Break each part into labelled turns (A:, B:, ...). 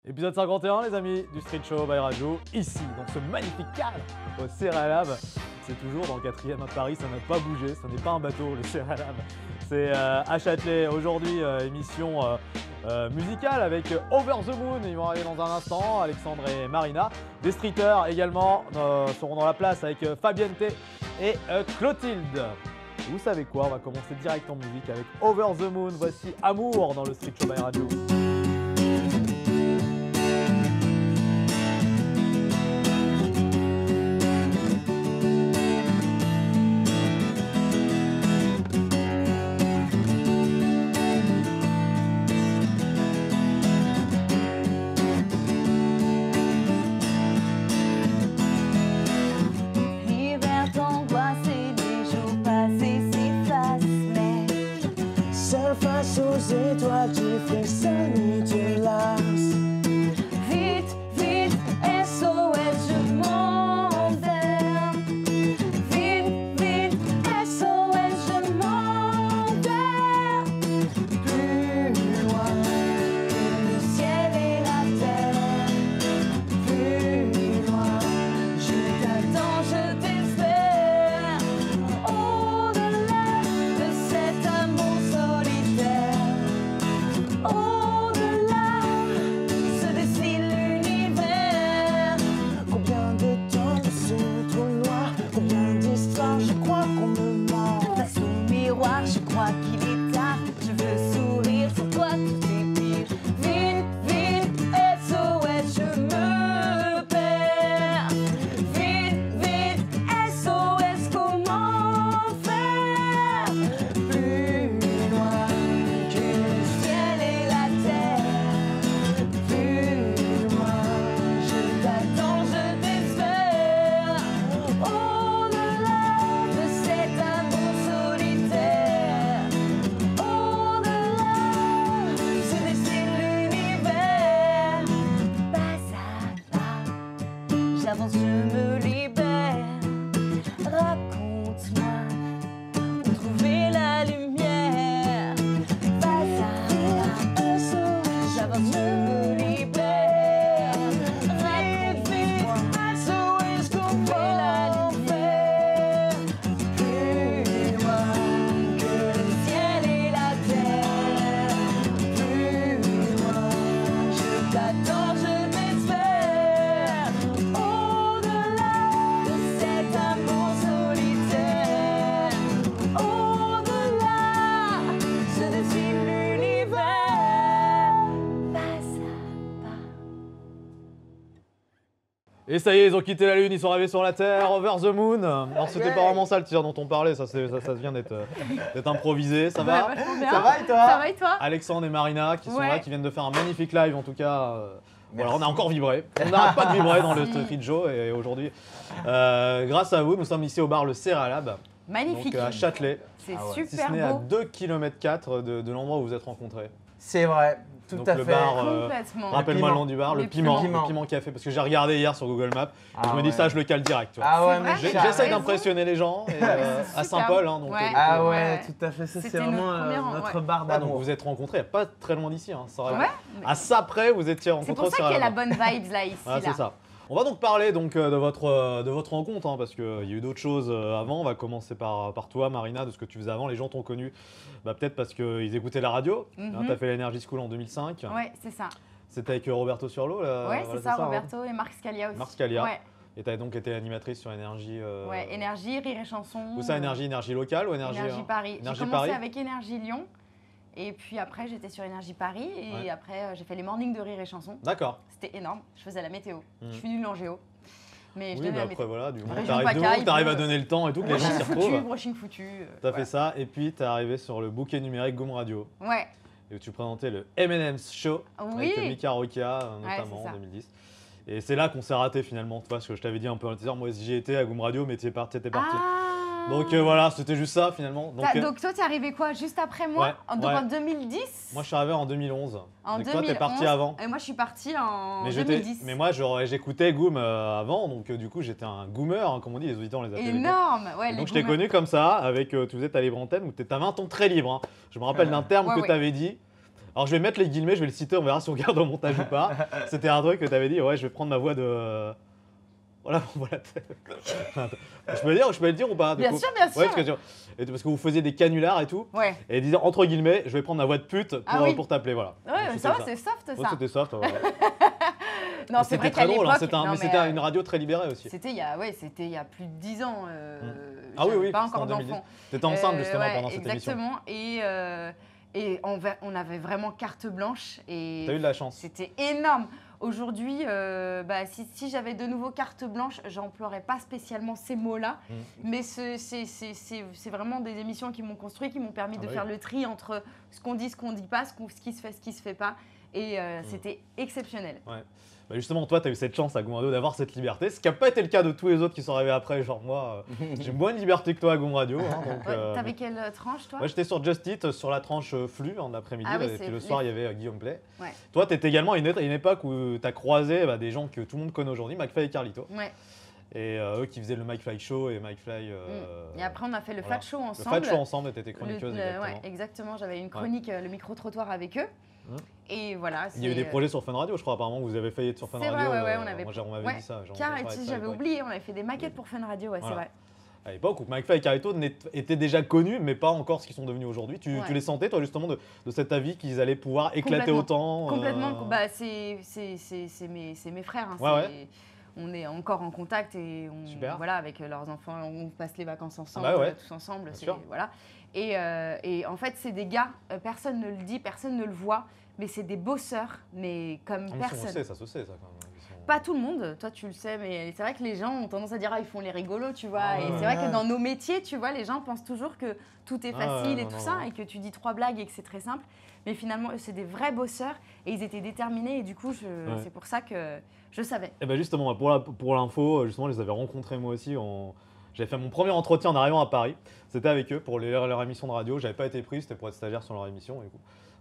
A: Épisode 51 les amis du Street Show by Radio, ici dans ce magnifique cadre au Céralab. C'est toujours dans le 4e à Paris, ça n'a pas bougé, ce n'est pas un bateau le Céralab. C'est à Châtelet. Aujourd'hui, émission musicale avec Over the Moon, ils vont arriver dans un instant, Alexandre et Marina. Des streeters également seront dans la place avec Fabiente et Clotilde. Vous savez quoi, on va commencer direct en musique avec Over the Moon. Voici Amour dans le Street Show by Radio.
B: Aux étoiles, tu frissonnes et tu lasses. Vite, vite, SOS, je m'en vais. Vite, vite, SOS, je m'en vais. Plus loin que le ciel et la terre. Plus loin, je t'attends, je t'espère. Au-delà de cet amour solitaire. Au-delà se dessine l'univers. Combien de temps dans ce trou noir, combien d'histoires, je crois qu'on me ment. Face au miroir, je crois qu'il est tard. Je veux sourire, pour toi tout est pire. Vite, vite, SOS, je me perds. Vite, vite, SOS, comment faire? Plus loin que le ciel et la terre. Plus loin, je t'attends, je t'espère. Au-delà de cet amour solitaire. Au-delà se dessine l'univers. Pas à pas, j'avance, je me libère. Raconte-moi où trouver la lumière. Pas à pas, j'avance, je me libère. Raconte-moi SOS, trouver la lumière. Plus loin que le ciel et la terre. Plus loin, je t'attends, je t'espère. Au-delà de cet amour solitaire. Au-delà se dessine l'univers. Pas à pas.
A: Et ça y est, ils ont quitté la Lune, ils sont arrivés sur la Terre, Over the Moon. Alors c'était pas vraiment ça le tir dont on parlait, ça vient d'être improvisé. Ça va?
C: Vachement bien.
A: Ça va et toi?
C: Ça va et toi?
A: Alexandre et Marina qui sont
C: Ouais.
A: là, qui viennent de faire un magnifique live en tout cas. Voilà, on a encore vibré. On n'arrête pas de vibrer dans le Street Show et aujourd'hui, grâce à vous, nous sommes ici au bar Le Céralab,
C: Magnifique.
A: donc à Châtelet,
C: C'est
A: si ce
C: super
A: n'est à
C: beau.
A: 2 km de l'endroit où vous êtes rencontrés.
D: C'est vrai, tout
A: Donc
D: à
A: le
D: fait.
A: bar,
C: Complètement.
A: rappelle-moi le
D: piment.
A: nom du bar,
C: Le
A: le piment,
D: piment.
A: le piment café, parce que j'ai regardé hier sur Google Maps, et je me dis
D: ouais.
A: ça, je le cale direct. Tu vois.
D: Ah ouais,
C: C'est
D: mais
C: vrai,
D: j'ai-
C: t'as
A: J'essaye
C: raison.
A: d'impressionner les gens et, à
C: Super.
A: Saint-Paul, hein, donc,
C: Ouais.
D: Ah ouais,
C: Ouais.
D: tout à fait. Ça, c'est
C: C'était
D: vraiment
C: notre premier rang,
D: notre
C: ouais.
D: bar
A: Ah, donc
D: d'amour.
A: vous êtes rencontrés il n'y a pas très loin d'ici. Hein, ça aurait-
C: Ouais.
A: À ça près, vous étiez
C: C'est
A: rencontrés
C: pour
A: au
C: ça qu'il y a la
A: Céralab.
C: bonne vibes là, ici.
A: Ah, c'est
C: là.
A: ça. On va donc parler donc, de votre rencontre, hein, parce qu'il y a eu d'autres choses avant. On va commencer par toi, Marina, de ce que tu faisais avant. Les gens t'ont connu peut-être parce qu'ils écoutaient la radio.
C: Mhm.
A: Tu as fait l'Energy School en 2005.
C: Ouais, c'est ça.
A: C'était avec Roberto Surlo. Là,
C: Ouais,
A: voilà,
C: c'est ça,
A: hein.
C: Roberto et Marc Scalia aussi.
A: Marc Scalia.
C: Ouais,
A: Et tu as donc été animatrice sur Énergie.
C: ouais, énergie, rire et chanson.
A: Où ça, Énergie Locale ou Énergie
C: Énergie Paris. J'ai
A: Énergie
C: commencé
A: Paris.
C: avec Énergie Lyon. Et puis après, j'étais sur Énergie Paris. Et
A: Ouais.
C: après, j'ai fait les mornings de rire et chanson.
A: D'accord.
C: C'était énorme. Je faisais la météo.
A: Mhm.
C: Je suis nulle en géo. Mais je
A: Oui,
C: donnais
A: mais
C: la
A: après,
C: météo.
A: voilà, du moment que
C: Région
A: t'arrives de
C: PACA,
A: haut, t'arrives à
C: il peut-
A: donner le temps et tout, que les gens s'y
C: Brushing
A: retrouvent.
C: foutu, brushing foutu.
A: T'as
C: ouais.
A: fait ça, et puis t'es arrivé sur le bouquet numérique Goom Radio,
C: Ouais.
A: et où tu présentais le M&M's Show
C: Oui.
A: avec Mika Rokia,
C: Ouais,
A: notamment
C: c'est
A: en
C: ça.
A: 2010. Et c'est là qu'on s'est raté finalement, tu vois, parce que je t'avais dit un peu en teaser, moi j'y étais à Goom Radio, mais t'es parti.
C: Ah.
A: Donc voilà, c'était juste ça finalement.
C: Donc toi, t'es arrivé quoi? Juste après moi?
A: Ouais,
C: Donc
A: ouais.
C: en 2010?
A: Moi je suis arrivé en 2011.
C: En
A: Et toi t'es parti
C: 2011,
A: avant.
C: Et moi, je suis partie en
A: Mais,
C: 2010.
A: mais moi j'écoutais Goom avant, donc du coup j'étais un goomer, hein, comme on dit, les auditeurs on les appelait.
C: Énorme. Ouais,
A: Et
C: les
A: donc je t'ai
C: boomers.
A: connu comme ça, avec tu faisais ta libre antenne, où tu avais un ton très libre. Hein. Je me rappelle d'un terme
C: Ouais,
A: que
C: ouais.
A: tu avais dit. Alors je vais mettre les guillemets, je vais le citer, on verra si on regarde au montage ou pas. C'était un truc que tu avais dit, ouais, je vais prendre ma voix de. Voilà, voilà. Je peux le dire ou pas
C: Bien sûr, bien sûr.
A: Ouais, parce que vous faisiez des canulars et tout.
C: Ouais.
A: Et disant entre guillemets, je vais prendre ma voix de pute pour t'appeler, voilà.
C: Ouais,
A: Donc,
C: ça va, c'est soft
A: Ouais,
C: ça.
A: c'était soft. Voilà.
C: Non, c'est vrai
A: C'était
C: qu'à
A: très drôle,
C: l'époque,
A: c'était une radio très libérée aussi.
C: c'était il y a plus de 10 ans.
A: Ah oui,
C: j'avais pas
A: c'était
C: encore
A: en 2010.
C: d'enfant.
A: T'étais enceinte justement
C: Ouais,
A: pendant cette émission.
C: exactement. Et on avait vraiment carte blanche. Et
A: T'as eu de la chance.
C: c'était énorme. Aujourd'hui, si j'avais de nouveau carte blanche, j'emploierais pas spécialement ces mots-là. Mais c'est vraiment des émissions qui m'ont construit, qui m'ont permis de faire le tri entre ce qu'on dit, ce qu'on dit pas, ce qui se fait pas. Et c'était exceptionnel.
A: Ouais. Bah justement, toi, tu as eu cette chance à Goum Radio d'avoir cette liberté, ce qui n'a pas été le cas de tous les autres qui sont arrivés après. Genre moi, j'ai moins de liberté que toi à Goum Radio. Hein,
C: T'avais quelle tranche, toi?
A: Moi, j'étais sur Just Eat, sur la tranche flux en après-midi, et puis le soir, il y avait Guillaume Play.
C: Ouais.
A: Toi, tu étais également à une époque où tu as croisé des gens que tout le monde connaît aujourd'hui, McFly et Carlito.
C: Ouais.
A: Et eux qui faisaient le McFly Show et McFly.
C: Et après, on a fait le Fat Show ensemble.
A: Le Fat Show ensemble, tu étais chroniqueuse.
C: Ouais, exactement. J'avais une chronique, le micro-trottoir avec eux. Et voilà.
A: Il y a eu des projets sur Fun Radio, je crois, apparemment, vous avez failli être sur Fun Radio.
C: C'est vrai, ouais, on avait.
A: On m'avait dit ça.
C: Car, j'avais oublié, on avait fait des maquettes pour Fun Radio, ouais, c'est vrai.
A: À l'époque où McFly et Carlito étaient déjà connus, mais pas encore ce qu'ils sont devenus aujourd'hui. Tu les sentais, toi, justement, de cet avis qu'ils allaient pouvoir éclater autant
C: Complètement. Bah, c'est mes frères. Hein, on est encore en contact et voilà, avec leurs enfants, on passe les vacances ensemble, tous ensemble. Voilà. Et en fait, c'est des gars, personne ne le dit, personne ne le voit, mais c'est des bosseurs, mais comme personne.
A: Ça se sait, ça, quand même.
C: Pas tout le monde, toi tu le sais, mais c'est vrai que les gens ont tendance à dire ils font les rigolos, tu vois. Et c'est vrai que dans nos métiers, tu vois, les gens pensent toujours que tout est facile et que tu dis 3 blagues et que c'est très simple. Mais finalement, c'est des vrais bosseurs et ils étaient déterminés et du coup, c'est pour ça que je savais. Et
A: ben justement, pour l'info, justement, je les avais rencontrés moi aussi. J'avais fait mon premier entretien en arrivant à Paris. C'était avec eux pour leur émission de radio. J'avais pas été pris, c'était pour être stagiaire sur leur émission.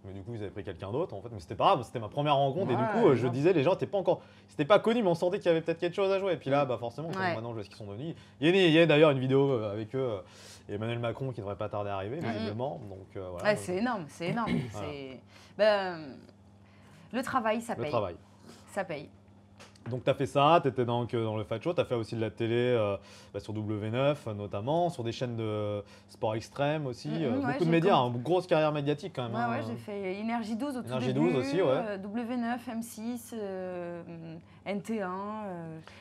A: Mais du coup, ils avaient pris quelqu'un d'autre en fait. Mais c'était pas grave, c'était ma première rencontre. Et du coup, je disais, les gens n'étaient pas encore. C'était pas connu, mais on sentait qu'il y avait peut-être quelque chose à jouer. Et puis là, forcément, maintenant, je vois ce qu'ils sont devenus. Il y a d'ailleurs une vidéo avec eux et Emmanuel Macron qui devrait pas tarder à arriver, visiblement. Donc, voilà.
C: Ouais, c'est énorme, c'est énorme. Le travail, ça paye. Ça paye.
A: Donc tu as fait ça, tu étais dans le Fat Show, tu as fait aussi de la télé sur W9 notamment, sur des chaînes de sport extrême aussi, beaucoup de médias, une grosse carrière médiatique quand même.
C: Ouais, j'ai fait Énergie 12 au tout
A: Énergie
C: début,
A: 12 aussi,
C: W9, M6, NT1.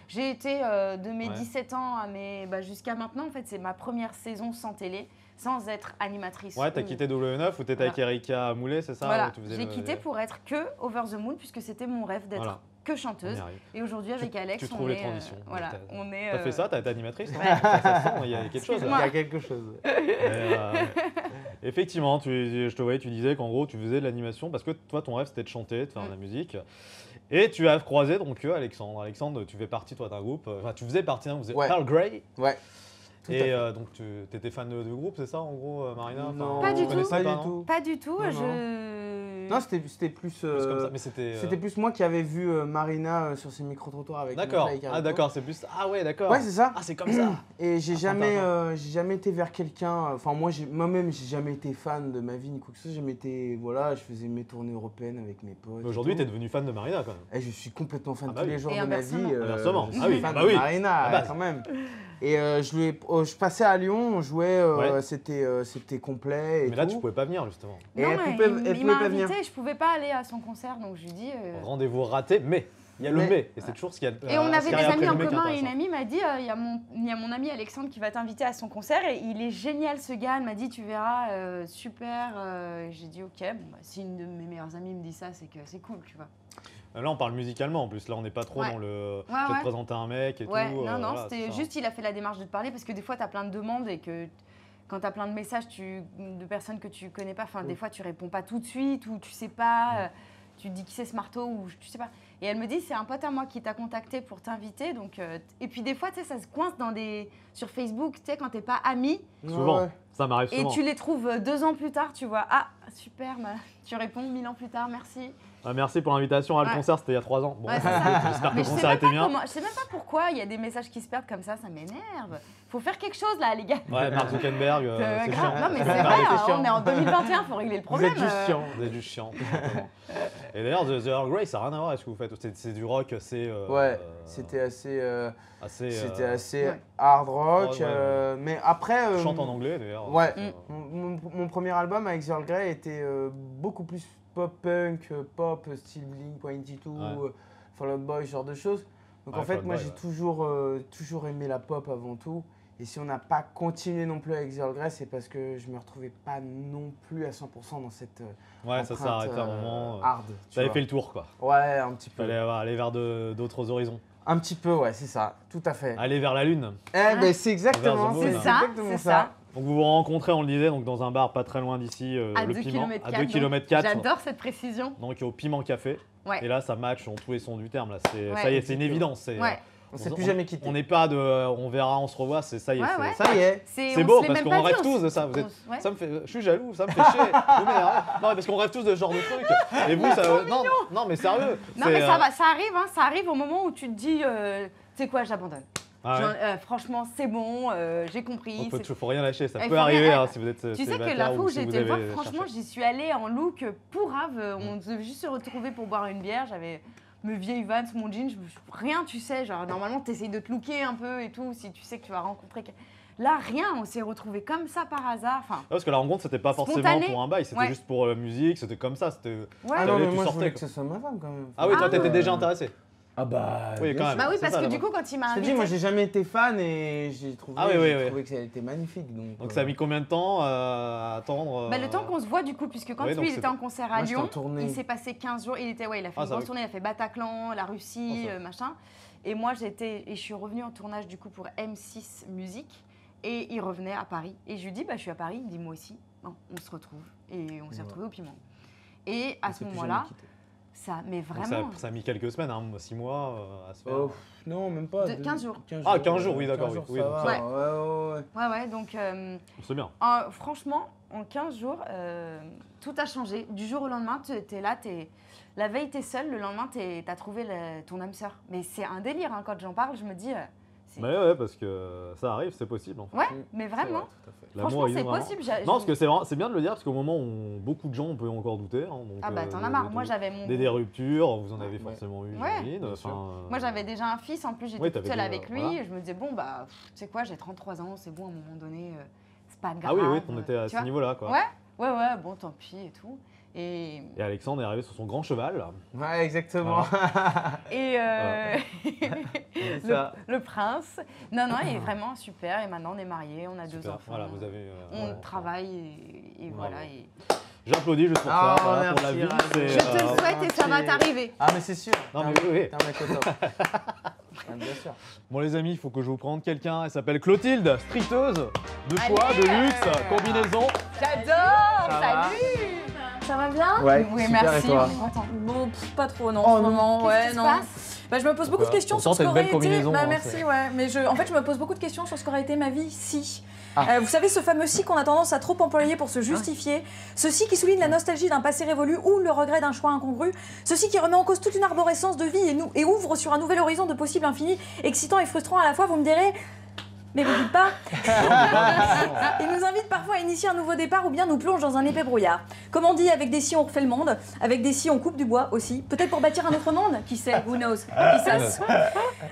C: J'ai été de mes 17 ans jusqu'à maintenant, en fait c'est ma première saison sans télé, sans être animatrice.
A: Ouais, tu as quitté W9 ou tu étais avec Erika Moulet, c'est ça?
C: Voilà, j'ai quitté pour être que Over the Moon puisque c'était mon rêve d'être que chanteuse. Et aujourd'hui, avec Alex,
A: tu trouves les transitions.
C: T'as
A: fait ça, t'as été animatrice, non? Ça sent, il y a quelque chose.
D: Il y a quelque chose.
A: Effectivement, je te voyais, tu disais qu'en gros, tu faisais de l'animation parce que toi, ton rêve, c'était de chanter, de faire de la musique. Et tu as croisé donc Alexandre. Alexandre, tu fais partie, toi, d'un groupe. Enfin, tu faisais partie d'un groupe, vous êtes Earl Grey.
D: Ouais.
A: Et donc, tu étais fan de groupe, c'est ça, en gros, Marina?
D: Non,
C: pas du tout.
D: Pas
C: du tout.
D: Non, c'était plus
A: comme ça, mais c'était
D: plus moi qui avais vu Marina sur ses micro-trottoirs avec
A: D'accord. Ah d'accord, c'est plus. Ah ouais, d'accord.
D: Ouais, c'est ça.
A: Ah, c'est comme ça.
D: Et j'ai jamais été vers quelqu'un. Enfin, moi-même, j'ai jamais été fan de ma vie ni quoi que ce soit. Je faisais mes tournées européennes avec mes potes.
A: Aujourd'hui, t'es devenu fan de Marina quand même.
D: Et je suis complètement fan tous les jours de ma vie.
A: Inversement.
D: Je suis fan de Marina quand même. Et je passais à Lyon, on jouait, c'était complet.
A: Mais là, tu pouvais pas venir justement.
C: Et non, il m'a invité, je pouvais pas aller à son concert, donc je lui dis.
A: Rendez-vous raté, mais il y a le mais, et c'est toujours ce qu'il y a.
C: Et on avait des amis en commun, et une amie m'a dit, il y a mon ami Alexandre qui va t'inviter à son concert, et il est génial ce gars. Elle m'a dit, tu verras, super. J'ai dit ok, si une de mes meilleures amies me dit ça, c'est que c'est cool, tu vois.
A: Là, on parle musicalement en plus. Là, on n'est pas trop dans le. Je vais te présenter un mec et tout.
C: Non, c'était juste, il a fait la démarche de te parler parce que des fois, tu as plein de demandes et que quand tu as plein de messages de personnes que tu connais pas, des fois, tu réponds pas tout de suite ou tu sais pas, tu dis qui c'est ce marteau ou tu sais pas. Et elle me dit, c'est un pote à moi qui t'a contacté pour t'inviter. Donc, et puis des fois, tu sais, ça se coince sur Facebook, tu sais, quand t'es pas ami.
A: Souvent, ça m'arrive souvent.
C: Et tu les trouves 2 ans plus tard, tu vois, ah, super, tu réponds 1000 ans plus tard, merci.
A: Merci pour l'invitation. Le concert, c'était il y a 3 ans. Bon,
C: Ouais, c'est ça.
A: j'espère que
C: Mais
A: le concert était bien.
C: je sais même pas pourquoi il y a des messages qui se perdent comme ça m'énerve. Faut faire quelque chose là, les gars.
A: Ouais, Mark Zuckerberg, c'est
C: Grave.
A: chiant.
C: Non, mais c'est vrai, on est en 2021, faut régler le
D: Vous
C: problème.
D: êtes juste chiant.
A: Vous êtes juste chiant. tout simplement. Et d'ailleurs, The Earl Grey, ça n'a rien à voir avec ce que vous faites. C'est du rock assez.
D: Ouais, c'était assez
C: Ouais.
D: hard rock.
A: Ouais, ouais.
D: Mais après.
A: Chante en anglais d'ailleurs.
D: Ouais.
C: Mm.
D: Mon premier album avec The Earl Grey était beaucoup plus pop-punk, pop, style Blink-182,
A: Ouais.
D: Fall Out Boy, ce genre de choses. Donc
A: Ouais,
D: en fait,
A: Fall Out
D: moi
A: Boy,
D: j'ai
A: ouais.
D: toujours aimé la pop avant tout. Et si on n'a pas continué non plus avec The Earl Grey, c'est parce que je me retrouvais pas non plus à 100% dans cette
A: Ouais, ça s'est
D: empreinte,
A: arrêté à un moment.
D: hard.
A: Ça avait fait le tour, quoi.
D: Ouais, un petit
A: Il
D: peu.
A: fallait aller vers d'autres horizons.
D: Un petit peu, ouais, c'est ça, tout à fait.
A: Aller vers la lune.
D: Ben, c'est exactement,
A: Vers The Moon.
C: C'est ça,
D: exactement
C: c'est ça.
A: Donc vous vous rencontrez, on le disait, donc dans un bar pas très loin d'ici,
C: À
A: le
C: 2
A: Piment,
C: km.
A: à 2 km 4.
C: J'adore cette précision.
A: Donc au Piment Café.
C: Ouais.
A: Et là, ça match dans tous les sons du terme. Là,
C: Ouais.
A: ça y est, c'est une évidence.
C: Ouais.
D: On s'est plus jamais quitté.
A: On n'est pas de, on verra, on se revoit. C'est ça y est.
C: Ouais,
A: c'est-
C: ouais.
D: Ça y est.
A: C'est
C: on
A: beau
C: se l'est
A: parce
C: même
A: qu'on
C: pas
A: rêve
C: dit,
A: tous de ça. Vous êtes,
C: ouais.
A: ça me fait, je suis jaloux, ça me fait chier. Vous m'énervez. Non, mais parce qu'on rêve tous de ce genre de truc. Et vous, ça, non, mais sérieux.
C: Non,
A: c'est,
C: mais ça va, ça arrive au moment où tu te dis, tu sais quoi, j'abandonne.
A: Ah ouais.
C: Genre, franchement, c'est bon, j'ai compris.
A: Donc, faut rien lâcher. Ça
C: Il
A: peut
C: faut
A: arriver
C: rien-
A: hein, si vous êtes.
C: Tu sais que
A: célibataire
C: la fois
A: ou
C: où
A: si
C: j'ai
A: vous
C: été le voir,
A: avez
C: franchement,
A: cherché.
C: j'y suis allée en look pourrave. On devait juste se retrouver pour boire une bière. J'avais mes vieilles Vans, mon jean, rien, tu sais. Genre, normalement, tu essayes de te looker un peu et tout, si tu sais que tu vas rencontrer. Là, rien, on s'est retrouvés comme ça par hasard. Enfin,
A: Ouais, parce que la rencontre, c'était pas forcément
C: Spontané.
A: pour un bail, c'était
C: Ouais.
A: juste pour la musique, c'était comme ça. C'était.
C: ouais.
D: Ah non,
A: T'avais-
D: mais
A: tu
D: moi je
A: sortais,
D: voulais
A: quoi.
D: que ce soit ma femme quand même.
A: Ah oui, toi,
C: Ah
A: t'étais
C: ouais.
A: déjà intéressé.
D: Ah bah.
A: Oui,
D: bien
A: quand
D: sûr.
A: même.
C: Bah oui,
A: c'est
C: parce
A: ça,
C: que
A: la
C: du
A: bonne.
C: coup, quand il m'a
D: Je te
C: invité.
D: dis, moi j'ai jamais été fan et j'ai trouvé,
A: Ah oui, oui, oui.
D: que ça a été magnifique. Donc
A: Donc ça a mis combien de temps à attendre
C: Bah, le temps qu'on se voit du coup, puisque quand
A: Oui,
C: lui
A: donc
C: il était
A: c'était-
C: en concert à
D: Moi, j'étais en
C: Lyon,
D: tournée.
C: il s'est passé 15 jours, il a fait
A: Ah,
C: une
A: ça
C: grosse
A: va.
C: tournée, il a fait Bataclan, la Russie,
A: Ah, ça va.
C: machin. Et moi je suis revenue en tournage du coup pour M6 Musique et il revenait à Paris. Et je lui dis, bah je suis à Paris, il me dit moi aussi. Bon, on se retrouve. Et on s'est
D: Ouais.
C: retrouvés au Piment. Et à
D: on
C: ce
D: s'est plus
C: moment-là,
D: jamais quitté.
C: ça, mais
A: Donc
C: vraiment,
A: ça a mis quelques semaines, 6 mois à se faire.
D: Oh, non, même pas.
C: 15 jours.
A: 15 jours, oui, d'accord,
D: 15 jours,
A: oui,
D: ça
A: donc
D: va,
C: ça
D: ouais.
C: ouais, donc
A: C'est bien.
C: franchement, en 15 jours, tout a changé. Du jour au lendemain, t'es là, la veille, t'es seule, le lendemain, t'as trouvé ton âme sœur. Mais c'est un délire, hein, quand j'en parle, je me dis... c'est-
A: Mais ouais, parce que ça arrive, c'est possible. En fait.
C: Ouais, mais
D: C'est vrai,
C: vraiment,
D: tout à fait.
A: L'amour,
C: franchement,
A: il est
C: c'est
A: vraiment-
C: possible.
A: Non, parce que c'est bien de le dire, parce qu'au moment où beaucoup de gens on peut encore douter. Hein, donc,
C: Ah bah t'en as marre, moi j'avais mon...
A: Des ruptures, vous en avez
D: Ouais.
A: forcément eu,
C: Ouais.
A: j'imagine.
D: Bien sûr.
A: Enfin,
C: Moi j'avais déjà un fils, en plus j'étais
A: Oui,
C: toute
A: t'avais
C: seule
A: déjà-
C: avec lui,
A: voilà.
C: et je me disais, bon bah, tu sais quoi, j'ai 33 ans, c'est bon, à un moment donné, c'est pas grave.
A: Ah oui, oui, on était à
C: tu
A: ce
C: vois.
A: niveau-là, quoi.
C: Ouais, bon, tant pis et tout. Et,
A: Et Alexandre est arrivé sur son grand cheval.
D: Ouais, exactement.
C: et
D: C'est ça.
C: le prince. Non, il est vraiment super. Et maintenant, on est mariés, on a 2
A: Super.
C: enfants.
A: Voilà, vous avez.
C: On
A: ouais.
C: travaille et
A: Bravo.
C: voilà. Et...
A: J'applaudis juste pour
D: Ah,
A: ça. Voilà, pour la
D: merci,
A: vie.
D: Radu.
A: c'est,
C: Je te le souhaite et ça va
D: c'est-
C: t'arriver.
D: Ah, mais c'est sûr.
A: Non,
D: T'es
A: mais
D: un-
A: oui.
D: t'es un mec au top. Ah, bien sûr.
A: Bon les amis, il faut que je vous présente quelqu'un. Elle s'appelle Clotilde, streeteuse, de choix,
C: Allez,
A: de luxe, combinaison.
C: J'adore.
D: Ça va
C: Salut.
E: Ça va bien?
D: Ouais,
C: Oui,
D: super,
C: merci.
D: et toi
C: On est content.
E: Bon, pas trop, non,
D: Oh,
E: en ce
D: non.
E: moment.
C: Qu'est-ce
E: Ouais,
C: qui se
E: non.
C: passe
E: Bah, je me pose beaucoup de questions
A: Pourtant,
E: sur ce
A: t'as une
E: qu'aurait
A: belle
E: été.
A: combinaison,
E: Bah,
A: hein,
E: merci,
A: c'est-
E: ouais. Mais en fait, je me pose beaucoup de questions sur ce qu'aurait été ma vie si.
D: Ah.
E: Vous savez, ce fameux si qu'on a tendance à trop employer pour se justifier, ceci qui souligne la nostalgie d'un passé révolu ou le regret d'un choix incongru, ceci qui remet en cause toute une arborescence de vie et ouvre sur un nouvel horizon de possibles infinis, excitant et frustrant à la fois, vous me direz. Mais vous dites pas. Il nous invite parfois à initier un nouveau départ ou bien nous plonge dans un épais brouillard. Comme on dit, avec des si on refait le monde, avec des si on coupe du bois aussi, peut-être pour bâtir un autre monde, qui sait, who knows, qui sait.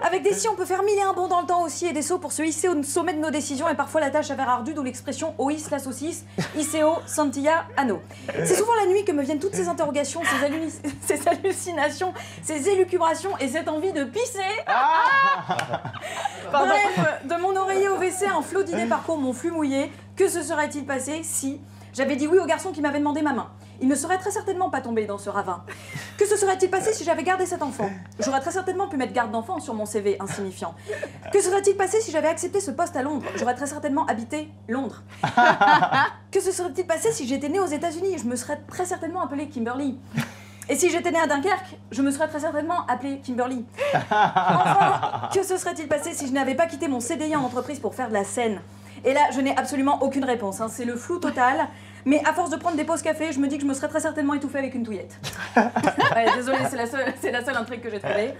E: Avec des si on peut faire 1000 et un bonds dans le temps aussi et des sauts pour se hisser au sommet de nos décisions et parfois la tâche s'avère ardue, d'où l'expression ois la saucisse, ICO, Santilla, Anno. C'est souvent la nuit que me viennent toutes ces interrogations, ces hallucinations, ces élucubrations et cette envie de pisser. Bref, de mon oreiller au WC, un flot d'idées parcourt mon flux mouillé. Que se serait-il passé si j'avais dit oui au garçon qui m'avait demandé ma main? Il ne serait très certainement pas tombé dans ce ravin. Que se serait-il passé si j'avais gardé cet enfant? J'aurais très certainement pu mettre garde d'enfant sur mon CV insignifiant. Que serait-il passé si j'avais accepté ce poste à Londres? J'aurais très certainement habité Londres. Que se serait-il passé si j'étais née aux États-Unis? Je me serais très certainement appelée Kimberly. Et si j'étais née à Dunkerque, je me serais très certainement appelée Kimberly. Enfin, que se serait-il passé si je n'avais pas quitté mon CDI en entreprise pour faire de la scène? Et là, je n'ai absolument aucune réponse, hein. C'est le flou total. Mais à force de prendre des pauses café, je me dis que je me serais très certainement étouffée avec une touillette. Ouais, désolée, c'est la seule intrigue que j'ai trouvée.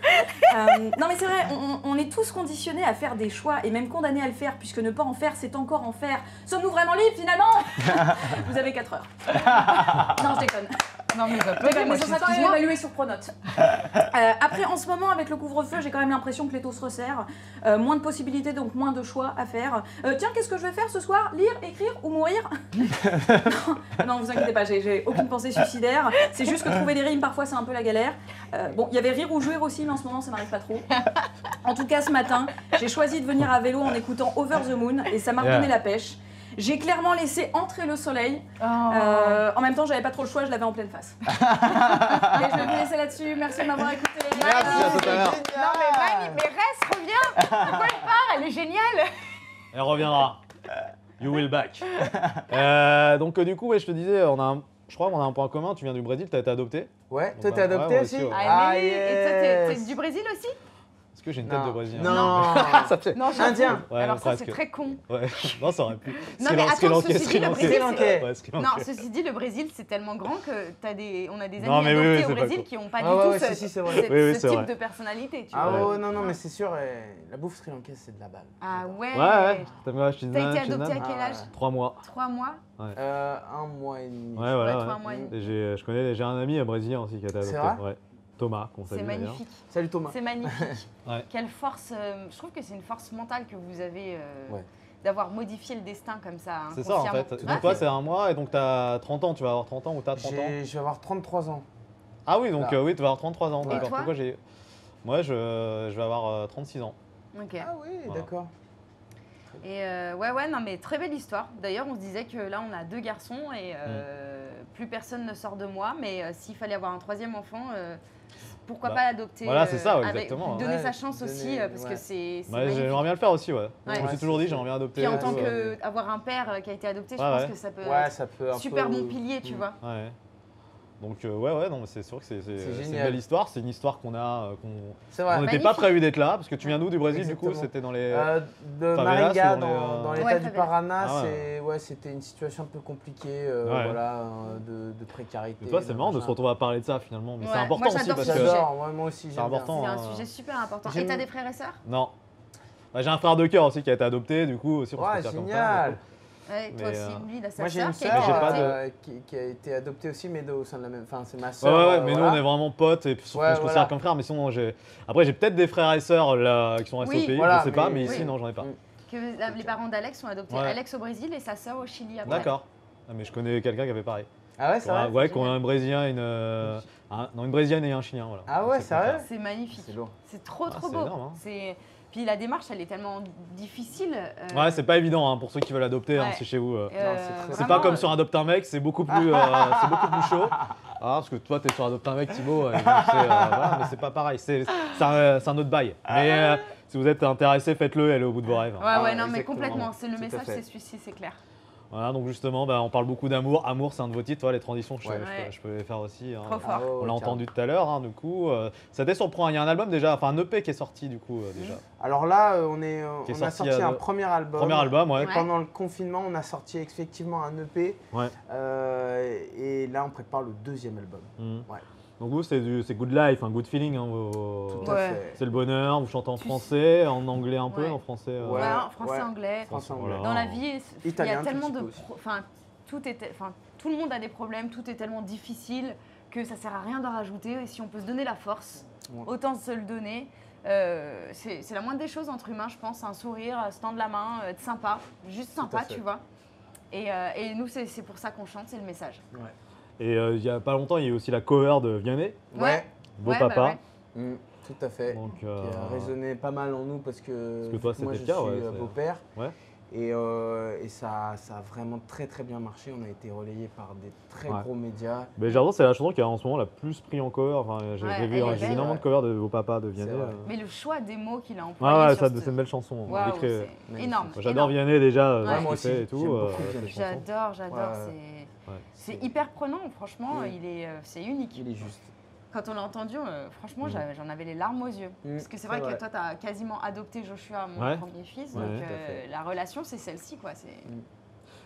E: Non mais c'est vrai, on est tous conditionnés à faire des choix et même condamnés à le faire, puisque ne pas en faire, c'est encore en faire. Sommes-nous vraiment libres finalement? Vous avez 4 heures. Non, je déconne.
C: Non, mais ça peut
E: Ouais, mais ça sera quand même évalué sur Pronote. Après, en ce moment, avec le couvre-feu, j'ai quand même l'impression que les taux se resserrent. Moins de possibilités, donc moins de choix à faire. Tiens, qu'est-ce que je vais faire ce soir? Lire, écrire ou mourir? Non, vous inquiétez pas, j'ai aucune pensée suicidaire. C'est juste que trouver des rimes, parfois, c'est un peu la galère. Bon, il y avait rire ou jouir aussi, mais en ce moment, ça m'arrive pas trop. En tout cas, ce matin, j'ai choisi de venir à vélo en écoutant Over the Moon et ça m'a redonné la pêche. J'ai clairement laissé entrer le soleil. En même temps, j'avais pas trop le choix, je l'avais en pleine face. Et je vais vous laisser là-dessus. Merci de m'avoir écouté.
A: Merci, à tout à l'heure.
C: Non, mais reste, reviens. Pourquoi elle part? Elle est géniale.
A: Elle reviendra. You will back. Donc du coup, ouais, je te disais, je crois qu'on a un point commun. Tu viens du Brésil, tu as été adopté.
D: Ouais,
A: Bon,
D: toi
A: bah,
D: t'es adopté
A: ouais, moi
D: aussi?
A: aussi, ouais.
C: Ah, mais oui. Et toi, t'es
D: yes.
C: du Brésil aussi?
A: Est-ce que j'ai une tête de Brésilien?
D: Non.
A: Ça fait.
C: Non, j'avoue.
D: Indien.
A: Ouais,
C: Alors ça, c'est
A: presque.
C: très con.
A: Ouais. Non, ça aurait pu.
C: Non, mais attends, ceci dit, le Brésil,
D: Sri Lankais.
A: Ouais, Sri Lankais.
C: Non, ceci dit, le Brésil, c'est tellement grand que on a des amis
A: Non, mais oui,
C: adoptés
A: oui,
C: au
A: c'est pas
C: Brésil
A: con.
C: qui n'ont pas
D: Ah
C: du
D: ouais,
C: tout
D: si, c'est vrai.
A: Oui, oui,
C: ce
A: c'est
C: type
A: vrai.
C: de personnalité, tu
D: Ah
C: vois.
D: ouais, non, mais c'est sûr, la bouffe sri-lankaise, c'est de la balle.
C: Ah ouais.
A: Ouais. T'as été
C: T'as été adopté à quel âge?
A: 3 mois.
C: 3 mois?
D: 1 mois et demi.
A: Ouais, voilà.
C: Ouais, 3
A: ouais.
C: mois et demi.
A: Et j'ai un ami brésilien aussi qui a été adopté.
D: C'est vrai
A: Ouais. Thomas, qu'on salue
C: C'est
A: d'ailleurs.
C: magnifique.
D: Salut Thomas.
C: C'est magnifique.
A: Ouais.
C: Quelle force. Je trouve que c'est une force mentale que vous avez
D: Ouais.
C: d'avoir modifié le destin comme ça.
A: C'est ça en fait.
C: inconsciemment.
A: Donc toi c'est un mois et donc t'as 30 ans, tu vas avoir 30 ans ou t'as 30 ans?
D: Je vais avoir 33 ans.
A: Ah oui, donc
D: Là.
A: oui, tu vas avoir 33 ans.
C: Et
A: D'accord.
C: toi?
A: Pourquoi j'ai. Moi je vais avoir 36 ans.
C: Ok.
D: Ah oui,
A: Voilà.
D: d'accord.
C: Et ouais, non, mais très belle histoire. D'ailleurs, on se disait que là, on a 2 garçons et plus personne ne sort de moi. Mais s'il fallait avoir un 3e enfant, pourquoi
A: Bah,
C: pas adopter
A: voilà, c'est ça, ouais,
C: avec-
A: exactement.
C: Donner
D: Ouais,
C: sa chance aussi,
D: donner-
C: parce
D: ouais.
C: que c'est
A: Ouais,
C: magnifique.
A: j'aimerais bien le faire aussi, ouais.
C: Ouais.
A: Je me suis toujours dit, j'aimerais bien adopter.
C: Puis en
A: et
C: tant
A: tout,
C: qu'avoir un père qui a été adopté, je
A: Ouais,
C: pense
A: ouais.
C: que ça peut
D: Ouais,
C: être
D: ça peut un
C: super
D: peu...
C: bon pilier, tu vois.
A: Ouais. Donc ouais, non, mais c'est sûr que c'est une
D: génial.
A: belle histoire. C'est une histoire qu'on a,
D: C'est
A: on
D: vrai.
A: n'était pas
C: Magnifique.
A: prévu d'être là, parce que tu viens d'où du Brésil du coup?
D: Exactement.
A: C'était dans les.
D: De
A: favelas,
D: Maringa,
A: ou dans les,
D: dans
C: Ouais,
D: l'état du
C: favelas.
D: Paraná,
A: Ah ouais.
D: c'était une situation un peu compliquée,
A: Ouais.
D: voilà, de précarité.
A: Mais toi, c'est marrant de se
D: machin.
A: retrouver à parler de ça finalement, mais
C: Ouais,
A: c'est
C: moi,
A: important aussi
C: j'adore
A: parce
C: ce
A: que.
C: sujet.
D: J'adore, moi aussi
A: C'est
D: j'aime bien.
A: important.
C: C'est un
A: hein.
C: sujet super important.
D: J'aime-
C: Et t'as des frères et sœurs?
A: Non. Bah, j'ai un frère de cœur aussi qui a été adopté, du coup aussi on se
D: Ouais,
A: considère comme frère,
D: génial.
A: du coup.
C: Ouais, toi
A: Mais,
C: aussi, lui, il a sa
D: Moi j'ai
C: sœur
D: une
C: qui a
D: sœur
C: été
A: j'ai pas
C: adoptée.
D: qui a été adoptée aussi, mais au sein de la même. Enfin, c'est ma
A: Ouais,
D: sœur.
A: ouais, mais nous
D: voilà.
A: on est vraiment potes et puis on
D: Ouais,
A: se considère
D: voilà.
A: comme frères, mais sinon après j'ai peut-être des frères et sœurs là qui sont restés
C: Oui,
A: au pays,
D: voilà,
A: je sais pas,
D: mais-
A: mais ici
C: oui.
A: non j'en ai pas.
D: Mm.
C: Que les parents d'Alex ont adopté
A: Ouais.
C: Alex au Brésil et sa sœur au Chili après.
A: D'accord. Ah, mais je connais quelqu'un qui avait pareil.
D: Ah ouais, c'est vrai.
A: Ouais, qu'on a un Brésilien, une Brésilienne et un Chilien, voilà.
D: Ah ouais,
A: C'est
D: sérieux
A: comme ça.
C: C'est magnifique.
D: C'est lourd.
C: C'est trop
A: Ah,
C: trop
A: c'est
C: beau.
A: énorme, hein.
C: Puis la démarche, elle est tellement difficile.
A: Ouais, c'est pas évident hein, pour ceux qui veulent adopter, hein,
C: Ouais.
A: si chez vous.
D: c'est très-
A: C'est
C: vraiment,
A: pas comme sur Adopte un mec, c'est beaucoup plus, c'est beaucoup plus chaud. Ah, parce que toi, t'es sur Adopte un mec, Thibaut, et donc voilà, mais c'est pas pareil, c'est un autre bail. Mais si vous êtes intéressé, faites-le et allez au bout de vos rêves.
C: Ouais,
D: Ah,
C: ouais, non, mais
D: exactement.
C: complètement. C'est le
D: Tout à
C: message,
D: fait.
C: c'est celui-ci, c'est clair.
A: Voilà, donc justement, on parle beaucoup d'amour. Amour, c'est un de vos titres, toi, les transitions,
D: Ouais.
A: je peux les faire aussi. hein.
C: Trop fort.
A: On l'a entendu tout à l'heure, hein, du coup. Ça te surprend, il y a un album déjà, enfin un EP qui est sorti du coup déjà.
D: Alors là, on
A: Qui est
D: a
A: sorti,
D: sorti un
A: le-
D: premier album.
A: Premier album, ouais.
D: Et pendant le confinement, on a sorti effectivement un EP.
A: Ouais.
D: Et là, on prépare le 2e album.
A: Mhm.
D: Ouais.
A: Donc vous, c'est Good Life, un good feeling. Hein,
D: Tout à
C: Ouais.
D: fait.
A: c'est le bonheur, vous chantez en
C: Tu-
A: français, en anglais un peu,
C: Ouais.
A: en français.
C: Ouais,
D: Ouais,
C: français,
D: ouais.
C: anglais.
D: Français,
A: Voilà.
D: anglais.
C: Dans la vie, il y
D: Italien,
C: a
D: tout
C: tellement
D: petit
C: de.
D: peu aussi.
C: Enfin, tout le monde a des problèmes, tout est tellement difficile que ça sert à rien d'en rajouter. Et si on peut se donner la force,
D: Ouais.
C: autant se le donner. C'est la moindre des choses entre humains, je pense. Un sourire, se tendre la main, être sympa, juste sympa,
D: fait.
C: tu vois. Et nous, c'est pour ça qu'on chante, c'est le message.
A: Et il y a pas longtemps, il y a eu aussi la cover de Vianney,
D: Ouais.
A: Beau
C: Ouais,
A: Papa.
C: bah ouais.
D: Tout à fait.
A: Donc,
D: Qui a résonné pas mal en nous parce que,
A: que toi,
D: moi,
A: c'était
D: je
A: le cas,
D: suis
A: ouais, c'est-
D: beau-père.
A: Ouais.
D: Et ça a vraiment très très bien marché. On a été relayé par des très
A: Ouais.
D: gros médias.
A: Mais j'ai l'impression que c'est la chanson qui a en ce moment la plus pris en cover. Enfin, j'ai
C: Ouais,
A: vu
C: elle est
A: j'ai vu
C: belle.
A: énormément de covers de Beau Papa de Vianney.
D: C'est vrai.
C: Mais le choix des mots qu'il a employés.
A: Ouais,
C: sur
A: c'est une belle chanson.
C: Waouh,
A: Il écrit-
C: c'est
D: Magnifique.
C: énorme.
A: Moi, j'adore
C: énorme.
A: Vianney déjà,
C: Ouais.
A: ce
D: Moi
A: qu'il
D: aussi,
A: fait et tout.
D: j'aime beaucoup
A: cette
D: Vianney.
A: chanson.
C: J'adore.
D: Ouais.
C: C'est hyper prenant, franchement.
D: Oui.
C: C'est unique.
D: Il est juste.
C: Quand on l'a entendu, franchement,
A: Mhm.
C: j'en avais les larmes aux yeux. Parce que c'est vrai que toi, tu as quasiment adopté Joshua, mon
A: Ouais.
C: premier fils.
A: Ouais,
C: Donc
D: tout à fait.
C: la relation, c'est celle-ci, quoi.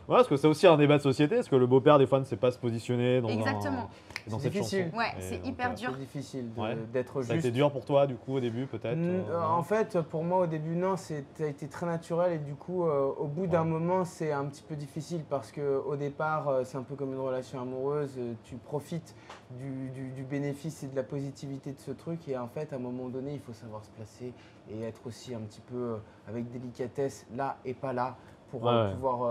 A: Ouais, parce que c'est aussi un débat de société, parce que le beau-père, des fois, ne sait pas se positionner dans,
C: Exactement.
A: dans
D: C'est
A: cette
D: difficile.
A: chanson.
C: Ouais,
A: Et
C: c'est
A: donc,
C: hyper dur.
D: C'est difficile
A: Ouais.
D: d'être
A: Ça a été
D: juste.
A: dur pour toi, du coup, au début, peut-être
D: En fait, pour moi, au début, non, ça a été très naturel et du coup, au bout d'un moment, c'est un petit peu difficile parce qu'au départ, c'est un peu comme une relation amoureuse. Tu profites du bénéfice et de la positivité de ce truc et en fait, à un moment donné, il faut savoir se placer et être aussi un petit peu avec délicatesse là et pas là pour pouvoir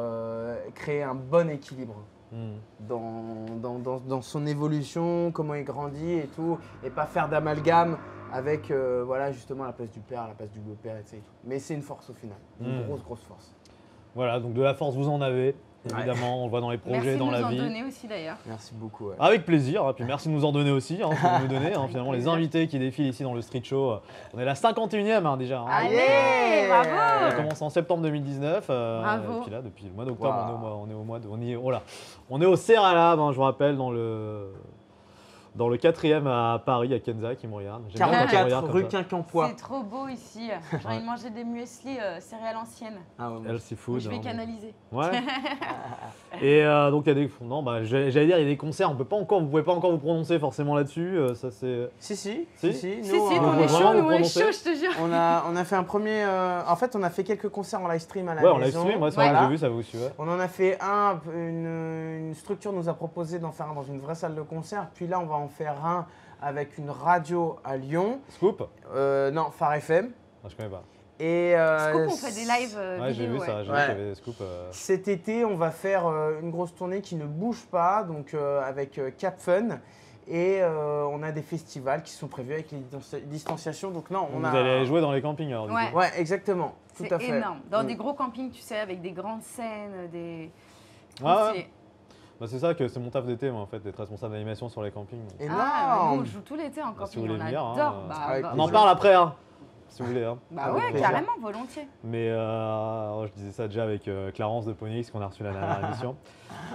D: créer un bon équilibre. Dans son évolution, comment il grandit et tout, et pas faire d'amalgame avec voilà, justement la place du père, la place du beau-père, etc. Mais c'est une force au final, une grosse force.
A: Voilà, donc de la force, vous en avez, évidemment, on le voit dans les projets,
C: Merci de
A: dans
C: nous
A: la
C: en
A: vie.
C: donner aussi d'ailleurs.
D: Merci beaucoup. Ouais.
A: Avec plaisir, et puis merci de nous en donner aussi, hein, faut nous donner, hein, finalement, les
C: plaisir.
A: invités qui défilent ici dans le Street Show. On est la 51e hein, déjà. Hein.
C: Allez,
A: On a
C: bravo.
A: commencé en septembre 2019,
C: Bravo.
A: et puis là, depuis le mois d'octobre,
D: Wow.
A: on est au Serra Lab, hein, je vous rappelle, dans le 4e à Paris, à Kenza, qui me regarde. J'aime bien quand il me
D: 44
A: regarde comme
D: rue
A: ça.
D: Quincampoix.
C: C'est trop beau ici. J'ai envie de manger des muesli céréales anciennes.
D: Ah ouais,
A: Healthy food.
C: Je vais
A: hein,
C: canaliser.
A: Ouais. Et donc il y a des, non, bah, j'allais dire il y a des concerts, vous pouvez pas encore vous prononcer forcément là-dessus. Ça c'est.
D: Si.
C: Si,
D: Nous,
C: si,
A: on
C: nous
A: peut
C: on est
A: vraiment
C: chaud,
A: vous
C: nous on est
A: prononcer.
C: chaud, je te jure.
D: on a fait un premier. En fait, on a fait quelques concerts en live stream à la
A: Ouais, on
D: maison.
A: l'a stream, moi c'est vrai que
D: Voilà.
A: j'ai vu, ça vous suit. Ouais.
D: On en a fait un, une structure nous a proposé d'en faire un dans une vraie salle de concert. Puis là, on va en faire un avec une radio à Lyon.
A: Scoop
D: Non, Phare FM.
A: ah, je connais pas.
D: Et
C: Scoop, on fait des lives
A: Ouais, j'ai
C: vidéo.
A: vu ça, j'ai vu
D: Ouais.
A: qu'il y avait des scoops.
D: cet été, on va faire une grosse tournée qui ne bouge pas, donc avec Cap Fun. Et on a des festivals qui sont prévus avec les distanciations. Donc non, on
A: Vous
D: a.
A: allez jouer dans les campings alors, du
C: Ouais.
A: coup.
D: Ouais, exactement. Tout
C: C'est
D: à fait.
C: énorme. Dans
D: Mm.
C: des gros campings, tu sais, avec des grandes scènes, des.
A: Ouais, ouais.
C: stylé.
A: Bah, c'est ça que c'est mon taf d'été, moi, en fait, d'être responsable d'animation sur les campings. donc.
C: Ah, mais nous, on
D: Énorme.
C: joue tout l'été en
A: Bah, si
C: camping,
A: vous voulez
C: on
A: venir, hein,
C: adore.
D: avec
C: bah,
A: On en
D: plaisir.
A: parle après, hein, si vous voulez. Hein.
C: bah
D: Avec
C: ouais,
D: plaisir.
C: carrément, volontiers.
A: Mais je disais ça déjà avec Clarence de Ponix qu'on a reçu la dernière émission.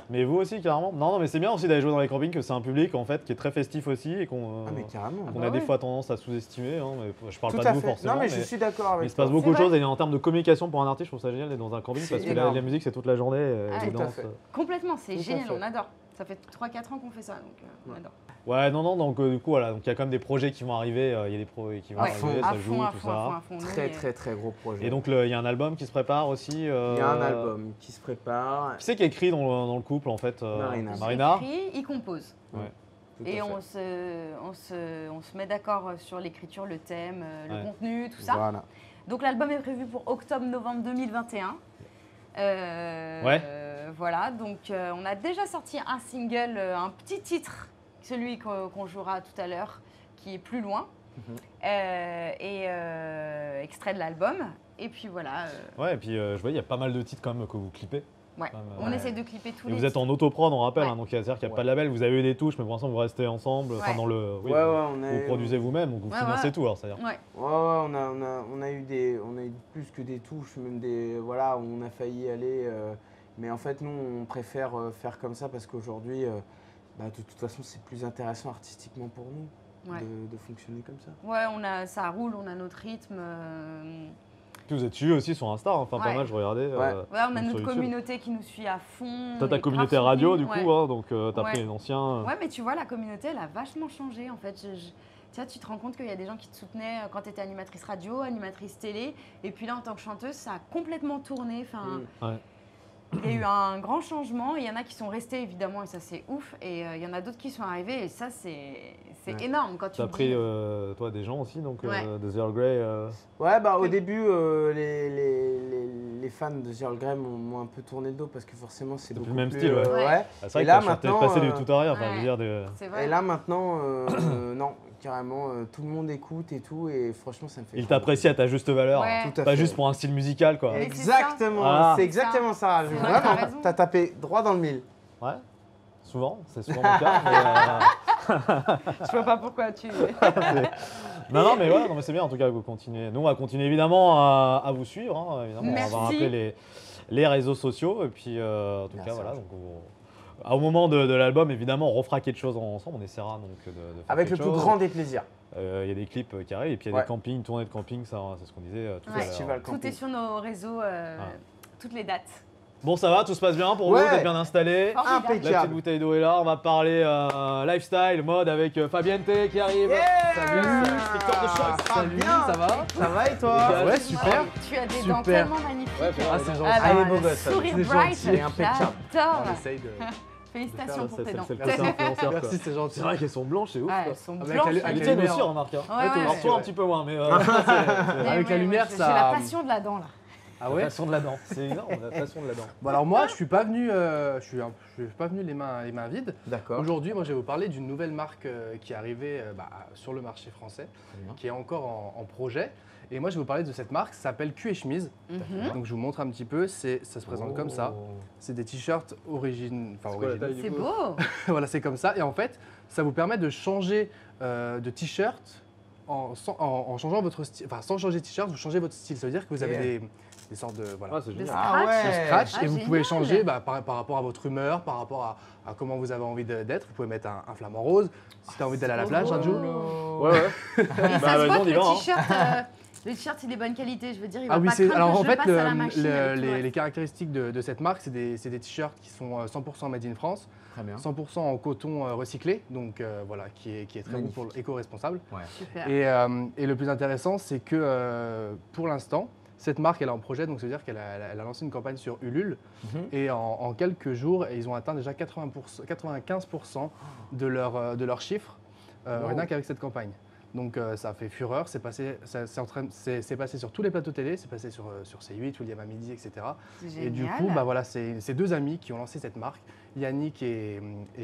A: Mais vous aussi, carrément. Non, mais c'est bien aussi d'aller jouer dans les campings, que c'est un public en fait qui est très festif aussi et qu'on
D: Ah, mais carrément.
A: qu'on
C: bah
A: a des
C: ouais.
A: fois tendance à sous-estimer. Hein, mais je parle
D: Tout
A: pas de
D: à
A: vous
D: fait.
A: forcément.
D: Non, mais je suis d'accord
A: mais
D: avec
A: il se passe
D: toi.
A: beaucoup de
C: C'est
A: choses
C: vrai.
A: et en termes de communication pour un artiste, je trouve ça génial d'être dans un camping
D: C'est
A: parce que
D: énorme.
A: la musique c'est toute la journée,
C: Ah,
A: les
C: tout
D: à
A: danses.
D: fait.
C: Complètement, c'est
D: Tout à
C: génial,
D: fait.
C: on adore. Ça fait 3-4 ans qu'on fait ça, donc on adore.
A: Ouais, non, donc du coup voilà, donc il y a quand même des projets qui vont arriver, il y a des projets qui vont
C: Ouais,
A: arriver,
C: à
A: ça
C: fond,
A: joue,
C: à
A: tout
C: fond,
A: ça.
C: à fond, à fond. Nous,
D: Très,
C: mais-
D: très, très gros projet.
A: Et donc il y a un album qui se prépare aussi.
D: il y a un album qui se prépare.
A: Qui c'est qui écrit dans le couple en fait
D: Marina.
A: Marina.
C: J'écris, il compose.
D: Tout à
C: Et
D: fait.
C: on se met d'accord sur l'écriture, le thème,
A: Ouais.
C: le contenu, tout ça.
D: Voilà.
C: Donc l'album est prévu pour octobre-novembre 2021.
A: Ouais.
C: Voilà, donc on a déjà sorti un single, un petit titre, celui qu'on jouera tout à l'heure, qui est plus loin, extrait de l'album. Et puis voilà,
A: Ouais, et puis je vois il y a pas mal de titres quand même que vous clippez.
C: ouais.
A: Quand même,
C: On
A: ouais.
C: essaie de clipper tous
A: Et
C: les
A: vous êtes en autoprod, on rappelle,
C: Ouais.
A: hein, donc c'est-à-dire qu'il n'y a
D: Ouais.
A: pas de label, vous avez eu des touches, mais pour l'instant vous restez ensemble, enfin
C: Ouais.
A: dans le. Oui,
D: Ouais,
A: vous,
D: on a
A: vous
D: eu-
A: produisez vous-même, donc vous
C: Ouais,
A: financez
C: ouais.
A: tout alors, c'est-à-dire.
C: Ouais.
D: on a eu plus que des touches, même des voilà où on a failli aller. Mais en fait, nous, on préfère faire comme ça parce qu'aujourd'hui, de toute façon, c'est plus intéressant artistiquement pour nous
C: Ouais.
D: de fonctionner comme ça.
C: Ouais, ça roule, on a notre rythme.
A: Puis vous êtes suivi aussi sur Insta, hein, enfin pas
C: Ouais.
A: mal, je regardais.
D: Ouais.
C: Ouais, on a
A: même sur
C: notre
A: YouTube.
C: communauté qui nous suit à fond.
A: T'as
C: on
A: ta
C: est
A: communauté
C: grave
A: radio du
C: soutenus,
A: coup,
C: ouais.
A: hein, donc t'as
C: Ouais.
A: pris les anciens.
C: Ouais, mais tu vois, la communauté, elle a vachement changé en fait. Tiens, tu te rends compte qu'il y a des gens qui te soutenaient quand tu étais animatrice radio, animatrice télé, et puis là, en tant que chanteuse, ça a complètement tourné. Enfin,
A: Ouais.
C: il y a eu un grand changement. Il y en a qui sont restés évidemment, et ça c'est ouf. Et il y en a d'autres qui sont arrivés, et ça c'est
D: Ouais.
C: énorme quand tu.
A: T'as
C: te
A: pris
C: dis-
A: toi des gens aussi, donc
C: Ouais.
A: de Earl Grey.
D: Ouais, au
C: Que-
D: début, les fans de The Earl Grey m'ont un peu tourné le dos parce que forcément, c'est
A: C'est plus
D: beaucoup
A: le même
D: plus,
A: style, ouais.
C: Ouais.
A: Ah, c'est vrai
D: Et
A: que
D: là,
A: t'as chanté-
D: maintenant,
A: passé du tout à rien, enfin je veux
C: ouais.
A: dire.
C: C'est vrai.
D: Et là, maintenant, non, carrément, tout le monde écoute et tout, et franchement, ça me fait.
A: Il
D: trop
A: t'apprécie à ta juste valeur,
C: Ouais.
D: Tout à
A: pas
D: fait.
A: juste pour un style musical quoi.
C: Mais c'est ça.
D: Exactement,
A: Voilà.
D: c'est exactement ça.
C: C'est vrai, t'as
D: Vraiment,
C: raison.
D: t'as tapé droit dans le mille.
A: Ouais, souvent, c'est souvent mon cas. Mais,
C: Je vois pas pourquoi tu.
A: non, mais ouais, non, mais c'est bien en tout cas que vous continuez. Nous, on va continuer évidemment à vous suivre. Hein, évidemment.
C: Merci.
A: On va rappeler les réseaux sociaux. Et puis, en tout
D: Merci,
A: cas, voilà.
D: Ange.
A: Donc, au moment de l'album, évidemment, on refera quelque chose ensemble. On essaiera donc de faire
D: Avec le
A: quelque
D: plus
A: chose.
D: grand des plaisirs.
A: Il y a des clips qui arrivent. Et puis, il y a
D: Ouais.
A: des campings, tournées de camping. Ça, c'est ce qu'on disait tout à
C: Ouais.
A: l'heure.
D: Festival
C: Tout
D: camping.
C: est sur nos réseaux, toutes les dates.
A: Bon, ça va, tout se passe bien pour
D: Ouais.
A: vous, vous êtes bien installés.
C: Formidable.
A: La petite
D: Impeccable.
A: bouteille d'eau est là, on va parler lifestyle, mode avec Fabienne T qui arrive.
D: Salut,
A: Victor de Choc.
D: Salut,
F: ça va?
D: Ça va et toi?
A: Les gars,
F: Ouais, super.
C: Tu as des dents
F: Super.
C: tellement magnifiques.
A: Ouais,
F: Ah, c'est gentil.
C: Ah,
D: Allez,
C: bah,
D: beau
C: le
D: gosse, ça.
C: sourire
F: C'est
C: bright,
F: gentil,
D: impeccable.
C: j'adore.
F: On essaye de.
C: Félicitations pour tes dents.
A: C'est le classé influenceur.
F: Merci, c'est gentil.
A: C'est vrai qu'elles sont blanches, c'est ouf.
C: Ouais,
A: quoi.
C: elles sont
F: Avec
C: blanches.
F: la-
A: Les
F: avec
C: elles-
A: tiennes
F: lumière.
A: aussi, remarque. Hein.
C: Ouais, ouais,
A: Alors
C: ouais.
A: toi, un petit peu moins, mais
C: Mais
F: Avec la
C: ouais,
F: lumière,
C: j'ai
F: ça-
C: la passion de la dent là.
F: Ah
A: la
F: ouais?
A: passion de la dent. C'est énorme, la passion de la dent.
F: Bon alors moi, je suis pas venu, je suis pas venu les mains vides.
D: D'accord.
F: Aujourd'hui, moi, je vais vous parler d'une nouvelle marque qui est arrivée sur le marché français,
D: bien.
F: qui est encore en projet. Et moi, je vais vous parler de cette marque, ça s'appelle Cul et Chemise.
C: Mhm.
F: Donc, je vous montre un petit peu. Ça se présente comme ça. C'est des t-shirts origine, enfin
A: quoi la
F: originaux.
A: taille du
C: C'est
A: coup
C: beau.
F: Voilà, c'est comme ça. Et en fait, ça vous permet de changer de t-shirt en changeant votre style. Enfin, sans changer de t-shirt, vous changez votre style. Ça veut dire que vous avez
D: Yeah.
F: des sortes de voilà.
A: Ah, c'est
C: De
A: génial.
D: Ah ouais.
C: scratch.
F: Scratch
C: Ah,
F: et vous
C: génial.
F: pouvez changer par rapport à votre humeur, par rapport à comment vous avez envie d'être. Vous pouvez mettre un flamant rose si tu as envie d'aller à la
C: trop
F: plage,
C: beau.
F: Raju.
A: Ouais, ouais.
C: Et
A: Bah,
C: ça se
A: vas-y,
C: voit
A: on
C: que
A: y va, hein.
C: le t-shirt il est bonne qualité. Je veux dire, il
F: Ah
C: va
F: oui,
C: pas craindre
F: alors
C: que
F: en
C: je
F: fait,
C: passe à la machine avec tout le reste.
F: les caractéristiques de cette marque, c'est des t-shirts qui sont 100% made in France,
D: Très bien.
F: 100% en coton recyclé, donc voilà, qui est très bon
D: Magnifique.
F: pour l'éco-responsable.
C: Super.
F: Et le plus intéressant, c'est que pour l'instant, cette marque, elle est en projet, donc ça veut dire qu'elle a lancé une campagne sur Ulule. Et en quelques jours, ils ont atteint déjà 95% de leurs chiffres, rien qu'avec cette campagne. Donc ça a fait fureur, c'est passé sur tous les plateaux télé, c'est passé sur C8, William à midi, etc.
C: C'est
F: Et du
C: génial.
F: coup, bah voilà, c'est deux amis qui ont lancé cette marque, Yannick et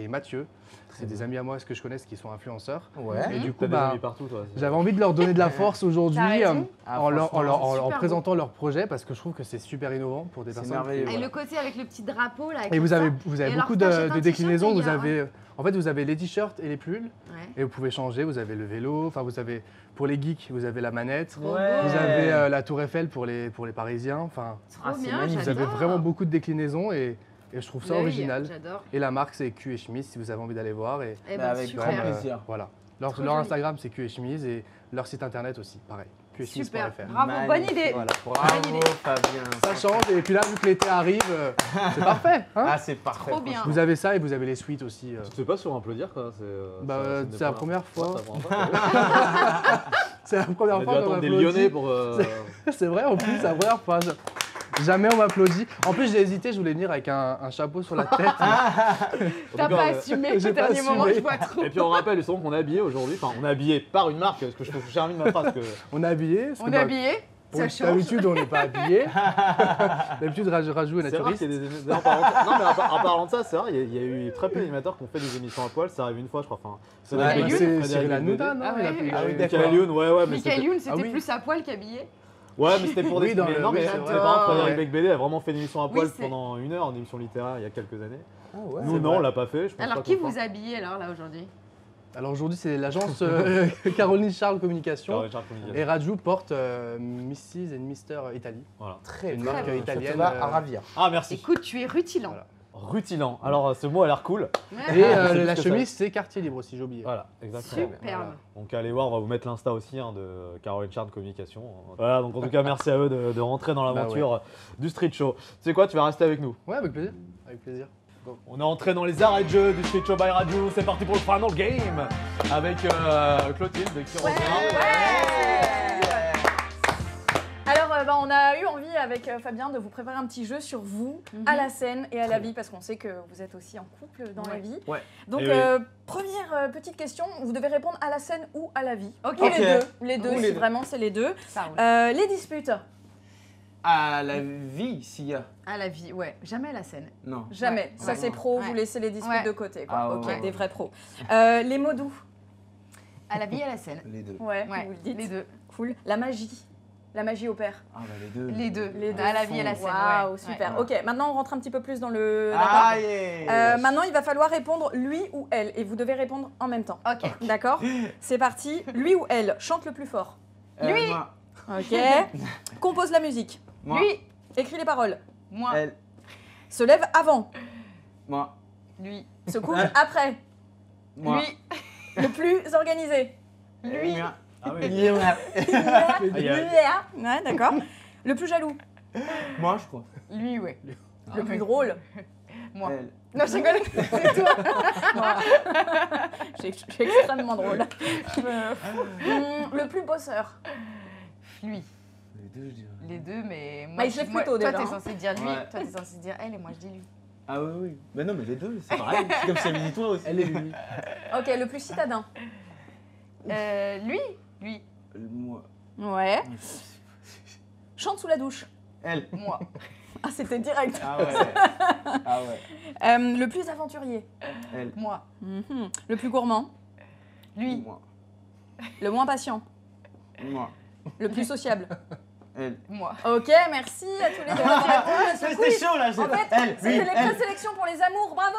F: Mathieu. C'est des amis à moi que je connais qui sont influenceurs.
D: Ouais.
F: Et du
A: T'as
F: coup,
A: des
F: bah,
A: amis partout, toi.
F: j'avais envie de leur donner de la force aujourd'hui
C: T'as raison.
D: Ah,
F: en
D: franchement,
C: super
F: présentant leur projet parce que je trouve que c'est super innovant pour des
D: C'est
F: personnes.
D: merveilleux.
C: Et
F: voilà.
C: le côté avec le petit drapeau là. avec
F: Et
C: tout
F: vous avez
C: ça. Et alors,
F: beaucoup
C: t'achètes un
F: de
C: t-shirt,
F: déclinaisons.
C: les
F: Vous
C: gars,
F: avez, en fait, vous avez les t-shirts et les pulls.
C: Ouais.
F: Et vous pouvez changer. Vous avez le vélo. Enfin, vous avez pour les geeks, vous avez la manette.
C: Trop
D: Ouais.
C: beau.
F: Vous avez la Tour Eiffel pour les Parisiens. Enfin,
C: Trop
D: Ah, c'est
C: bien.
D: magnifique.
F: vous avez
C: j'adore.
F: vraiment beaucoup de déclinaisons et je trouve ça
C: L'œil,
F: original.
C: J'adore.
F: Et la marque, c'est Cul et Chemise si vous avez envie d'aller voir. Et
C: Eh
D: Bah,
C: ben,
D: avec
C: super.
D: grand plaisir.
F: voilà.
C: Trop
F: Leur
C: joli.
F: Instagram, c'est Cul et Chemise et leur site internet aussi, pareil.
C: Super.
F: QSchemise.fr.
C: Bravo, bonne
D: Magnifique.
C: idée.
F: Voilà.
D: Bravo
C: Bonne idée.
D: Fabien.
F: Ça change et puis là, vu que l'été arrive, c'est parfait. Hein
D: Ah, c'est parfait.
C: Trop bien.
F: vous avez ça et vous avez les suites aussi.
A: Tu te fais pas sur applaudir, quoi.
F: C'est la première fois.
A: Ouais, c'est la première fois.
F: C'est la première
A: On a dû
F: fois qu'on
A: attendre des
F: m'applaudit.
A: Lyonnais pour.
F: C'est vrai, en plus, c'est la première fois. Jamais on m'applaudit. En plus, j'ai hésité, je voulais venir avec un chapeau sur la tête.
C: T'as pas assumé
F: j'ai
C: au
F: pas
C: dernier moment,
F: assumé.
C: je vois trop.
A: Et puis on rappelle justement qu'on est habillé aujourd'hui. Enfin, on est habillé par une marque, parce que je trouve que j'ai remis ma phrase. Que...
F: On est habillé. parce
C: On
F: que
C: est habillé, ça change.
F: D'habitude, on n'est pas habillé. D'habitude, Raju est
A: C'est rare
F: naturiste.
A: qu'il y ait des émissions. En parlant de ça, c'est vrai, il y a eu très peu d'animateurs qui ont fait des émissions à poil. Ça arrive une fois, je crois. Enfin,
D: Ouais,
A: Cédric
C: Youn.
A: Becbédé,
F: C'est
A: Frédéric
F: Cyril
A: Becbédé.
F: Hanouna, non
C: Ah
F: il a
C: ouais,
F: pris-
D: ah oui,
A: Michael
D: d'accord.
A: Youn, ouais, mais
C: Michael
A: c'était.
C: Youn, c'était
F: Ah oui.
C: plus à poil qu'habillé.
A: Ouais, mais c'était pour des.
F: Oui, dans
A: mais
F: le-
A: non, mais
F: oui,
A: c'est
F: c'est
A: vrai,
F: vrai.
A: par exemple, Frédéric
C: Ouais.
A: Becbédé a vraiment fait une émission à poil
C: Oui, c'est-
A: pendant 1 heure, une émission littéraire il y a quelques années.
D: Ah ouais.
A: Nous, non, on l'a pas fait. Je pense
C: Alors,
A: pas
C: qui
A: qu'on le
C: vous
A: fera.
C: habille alors là aujourd'hui?
F: Alors aujourd'hui, c'est l'agence Caroline Charles Communication.
A: Caroline Charles Communication.
F: Et Raju porte Mrs. and Mr. Italie.
A: Voilà.
D: Très
F: Une
D: bien.
F: marque
D: Ça te
F: italienne,
D: va à ravir.
A: Ah, merci.
C: Écoute, tu es rutilant.
F: Voilà.
A: Rutilant. Alors, ce mot a l'air cool.
F: Et
A: C'est plus
F: la
A: que
F: chemise, c'est quartier libre aussi, j'ai oublié.
A: Voilà, exactement.
C: Superbe.
A: Voilà. Donc allez voir, on va vous mettre l'insta aussi de Caroline Charles Communication. Voilà, donc en tout cas merci à eux de rentrer dans l'aventure du street show. Tu sais quoi, tu vas rester avec nous.
F: Ouais, avec plaisir. Avec plaisir.
A: On est entré dans les arrêts de jeu du street show by Radio. C'est parti pour le final game avec Clotilde qui revient.
E: Alors, on a eu envie avec Fabien de vous préparer un petit jeu sur vous, à la scène et à la vie, parce qu'on sait que vous êtes aussi en couple dans la vie.
D: Ouais.
E: Donc,
A: Eh oui.
E: première petite question, vous devez répondre à la scène ou à la vie.
C: Ok.
E: Ou
D: Ok.
E: les deux,
D: Ou
E: si
D: les deux.
E: vraiment c'est les deux.
C: Ça roule.
E: Les disputes,
D: À la vie, s'il y a.
C: À la vie, ouais. Jamais à la scène.
D: Non.
E: jamais.
C: Ouais.
E: Ça
C: Ouais.
E: c'est pro,
C: Ouais.
E: vous laissez les disputes
C: Ouais.
E: de côté. Quoi.
D: Ah,
E: ok,
D: ouais.
E: des vrais pros. Les mots doux,
C: À la vie, à la scène.
D: Les deux.
E: ouais,
C: Ouais,
E: vous le dites.
C: les deux.
E: Cool. La magie opère.
D: Ah bah les deux.
C: Les deux.
E: Les deux
C: À la vie, à la scène.
E: Waouh,
C: ouais.
E: super.
D: Ouais.
E: Ok, maintenant on rentre un petit peu plus dans le. D'accord.
D: Ah yeah.
E: Maintenant, il va falloir répondre lui ou elle, et vous devez répondre en même temps.
C: Ok.
E: D'accord? C'est parti. Lui ou elle chante le plus fort.
C: lui.
D: Moi.
E: Ok. Compose la musique.
D: Moi.
C: Lui.
E: Écrit les paroles.
C: Moi.
D: Elle.
E: Se lève avant.
D: Moi.
C: Lui.
E: Se couche après.
D: Moi.
C: Lui.
E: Le plus organisé.
C: Lui.
D: Moi.
A: Ah oui.
E: Ouais, d'accord. Le plus jaloux.
D: Moi, je crois.
C: Lui, ouais.
E: Le plus drôle.
C: Moi.
D: Elle.
C: Non, je rigole. C'est toi.
E: Moi. Je suis extrêmement drôle. Le plus bosseur.
C: Lui.
D: Les deux, je dirais.
C: Les deux, mais
E: Bah, il se lève plus tôt,
C: toi,
E: déjà,
C: t'es
E: hein.
C: censé dire lui,
D: Ouais.
C: toi, t'es censé dire elle, et moi, je dis lui.
D: Ah oui, oui. Bah non, mais les deux, c'est pareil. C'est comme si j'avais dit toi aussi.
F: Elle est lui.
E: Ok, le plus citadin.
C: Lui. Lui.
D: Moi.
E: Ouais. Chante sous la douche.
D: Elle.
C: Moi.
E: Ah, c'était direct.
D: Ah ouais. Ah ouais.
E: Le plus aventurier.
D: Elle.
C: Moi.
E: Mhm. Le plus gourmand.
C: Lui.
D: Moi.
E: Le moins patient.
D: Moi.
E: Le plus sociable.
D: Elle.
C: Moi.
E: Ok, merci à tous les deux d'avoir répondu à ce
D: C'était
E: quiz.
D: chaud là.
E: En fait,
D: Elle.
E: c'était
D: Lui.
E: les
D: Elle.
E: présélections pour les amours, bravo.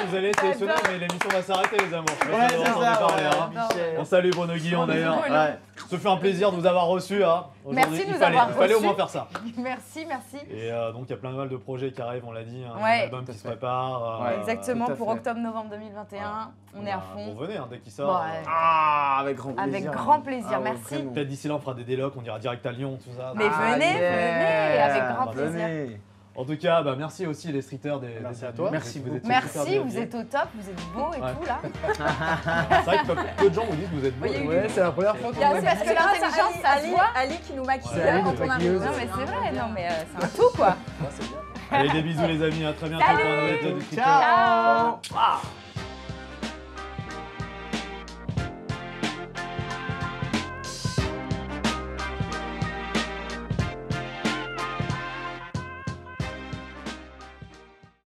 A: Vous allez sélectionner, mais l'émission va s'arrêter, les amours. Je sais pas
D: Ouais,
A: si
D: c'est
A: on en a
D: ça.
A: parlé,
D: Ouais,
A: hein.
D: Michel.
A: On salue Bruno Guillon d'ailleurs.
C: Bruno.
A: Ouais. Ça fait un plaisir de vous avoir reçus. Hein.
C: Merci
A: Aujourd'hui,
C: de nous
A: il fallait,
C: avoir
A: il fallait au
C: reçus.
A: moins faire ça.
C: Merci, merci.
A: Et donc il y a plein de projets qui arrivent, on l'a dit, hein,
C: Ouais.
A: un album
D: Tout à
A: qui se
D: fait.
A: prépare.
D: Ouais,
C: Exactement,
D: tout à
C: pour
D: fait.
C: octobre-novembre 2021. On est à fond.
A: Bon, venez, hein, dès qu'il sort.
C: Ouais.
D: Ah, avec grand plaisir.
C: Avec grand plaisir,
D: Ah ouais,
C: merci.
D: vraiment.
A: Peut-être d'ici là, on fera des délocs, on ira direct à Lyon, tout ça.
C: Mais
D: Ah,
C: venez,
D: yeah.
C: venez, avec grand
A: Venez.
C: plaisir.
D: Venez.
A: En tout cas, bah, merci aussi les streeters des
F: Merci
A: des
F: à toi.
D: Merci
A: Vous êtes
D: beaucoup.
A: super
C: Merci,
A: bien
C: vous
A: habillés.
C: êtes au top, vous êtes beau et
A: Ouais.
C: tout là.
A: C'est vrai que peu de gens vous disent que vous êtes beau.
C: Oui, oui,
F: Ouais, c'est la première fois.
C: Il y a-
E: C'est
C: parce que
E: grâce à
C: l'intelligence, ça se
E: Ali,
C: voit.
E: Ali qui nous maquille
A: C'est Ali,
E: quand
F: notre
E: on arrive.
F: maquilleuse.
C: Non mais c'est vrai, non mais c'est un tout quoi.
A: Allez, des bisous les amis, à très bientôt
C: Salut.
A: pour un nouvel épisode du Street Show.
D: Ciao.
C: Ciao.